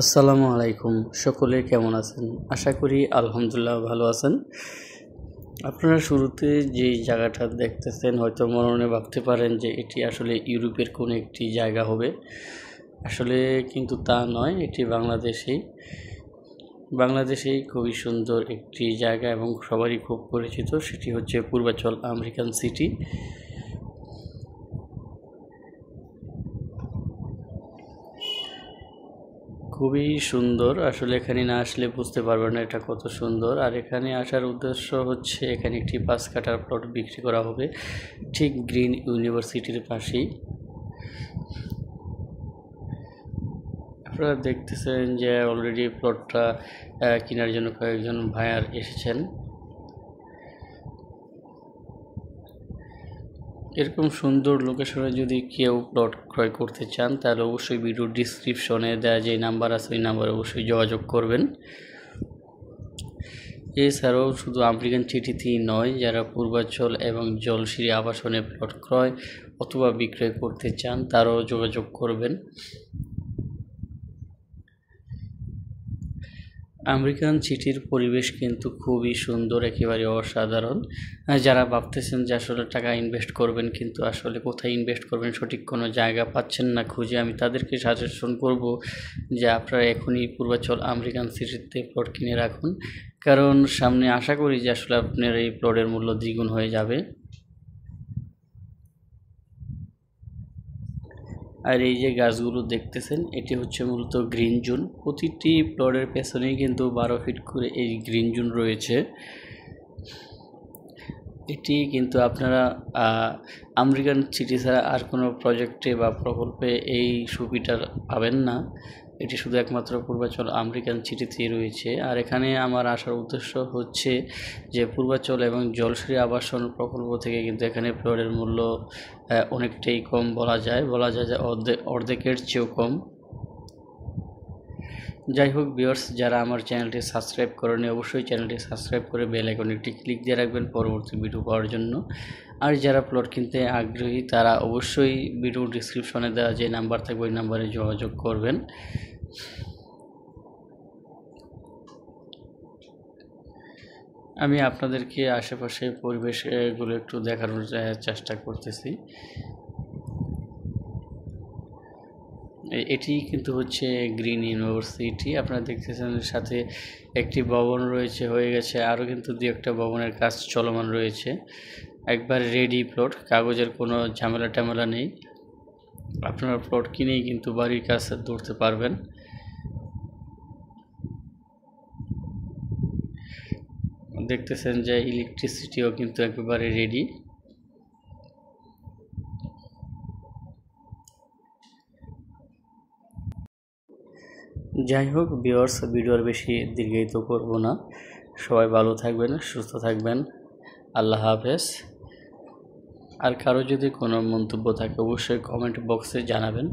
আসসালামু আলাইকুম। সকলে কেমন আছেন? আশা করি আলহামদুলিল্লাহ ভালো আছেন। আপনারা শুরুতে যেই জায়গাটা দেখতেছেন হয়তো মনে মনে ভাবতে পারেন যে এটি আসলে ইউরোপের কোনো একটি জায়গা হবে। আসলে কিন্তু তা নয়, এটি বাংলাদেশেই খুবই সুন্দর একটি জায়গা এবং সবারই খুব পরিচিত, সেটি হচ্ছে পূর্বাচল আমেরিকান সিটি। খুবই সুন্দর, আসলে এখানে না আসলে বুঝতে পারবেন না এটা কত সুন্দর। আর এখানে আসার উদ্দেশ্য হচ্ছে এখানে একটি 5 কাঠার প্লট বিক্রি করা হবে ঠিক গ্রিন ইউনিভার্সিটির পাশেই। আপনারা দেখতেছেন যে অলরেডি প্লটটা কেনার জন্য কয়েকজন ভাইয়ার এসেছেন। এরকম সুন্দর লোকেশনে যদি কেউ প্লট ক্রয় করতে চান তাহলে অবশ্যই ভিডিও ডিসক্রিপশনে দেওয়া যে নাম্বার আছে ওই নাম্বারে অবশ্যই যোগাযোগ করবেন। এছাড়াও শুধু আমেরিকান সিটিতেই নয়, যারা পূর্বাচল এবং জলসিরি আবাসনে প্লট ক্রয় অথবা বিক্রয় করতে চান তারাও যোগাযোগ করবেন। আমেরিকান সিটির পরিবেশ কিন্তু খুবই সুন্দর, একেবারে অসাধারণ। যারা ভাবতেছেন যে আসলে টাকা ইনভেস্ট করবেন কিন্তু আসলে কোথায় ইনভেস্ট করবেন সঠিক কোনো জায়গা পাচ্ছেন না খুঁজে, আমি তাদেরকে সাজেশন করব যে আপনারা এখনই পূর্বাচল আমেরিকান সিটিতে প্লট কিনে রাখুন, কারণ সামনে আশা করি যে আসলে আপনার এই প্লটের মূল্য দ্বিগুণ হয়ে যাবে। আর এই যে গাছগুলো দেখতেছেন এটি হচ্ছে মূলত গ্রিন জোন। প্রতিটি প্লটের পেছনেই কিন্তু 12 ফিট করে এই গ্রিন জোন রয়েছে। এটি কিন্তু আপনারা আমেরিকান সিটি ছাড়া আর কোনো প্রজেক্টে বা প্রকল্পে এই সুবিধা পাবেন না। এটি শুধু একমাত্র পূর্বাচল আমেরিকান সিটিতেই রয়েছে। আর এখানে আমার আসার উদ্দেশ্য হচ্ছে যে পূর্বাচল এবং জলসিরি আবাসন প্রকল্প থেকে কিন্তু এখানে প্লটের মূল্য অনেকটাই কম বলা যায় যে অর্ধেকের চেয়েও কম। যাই হোক ভিউয়ার্স, যারা আমার চ্যানেলটি সাবস্ক্রাইব করেনি অবশ্যই চ্যানেলটি সাবস্ক্রাইব করে বেল আইকনে একটি ক্লিক দিয়ে রাখবেন পরবর্তী ভিডিও পাওয়ার জন্য। আর যারা প্লট কিনতে আগ্রহী তারা অবশ্যই ভিডিও ডিসক্রিপশনে দেওয়া যে নাম্বার থাকবে ওই নাম্বারে যোগাযোগ করবেন। আমি আপনাদেরকে আশেপাশে পরিবেশগুলো একটু দেখানোর চেষ্টা করতেছি। এটি কিন্তু হচ্ছে গ্রিন ইউনিভার্সিটি। আপনারা দেখতেছেন সাথে একটি ভবন রয়েছে, হয়ে গেছে, আরও কিন্তু দু একটা ভবনের কাজ চলমান রয়েছে। একবার রেডি প্লট, কাগজের কোনো ঝামেলা নেই। আপনারা প্লট কিনেই কিন্তু বাড়ির কাজ ধরতে পারবেন। দেখতেছেন যে ইলেকট্রিসিটিও কিন্তু একেবারে রেডি। যাই হোক ভিউয়ার্স, ভিডিও আর বেশি দীর্ঘায়িত করব না। সবাই ভালো থাকবেন, সুস্থ থাকবেন। আল্লাহ হাফেজ। আর কারো যদি কোনো মন্তব্য থাকে অবশ্যই কমেন্ট বক্সে জানাবেন।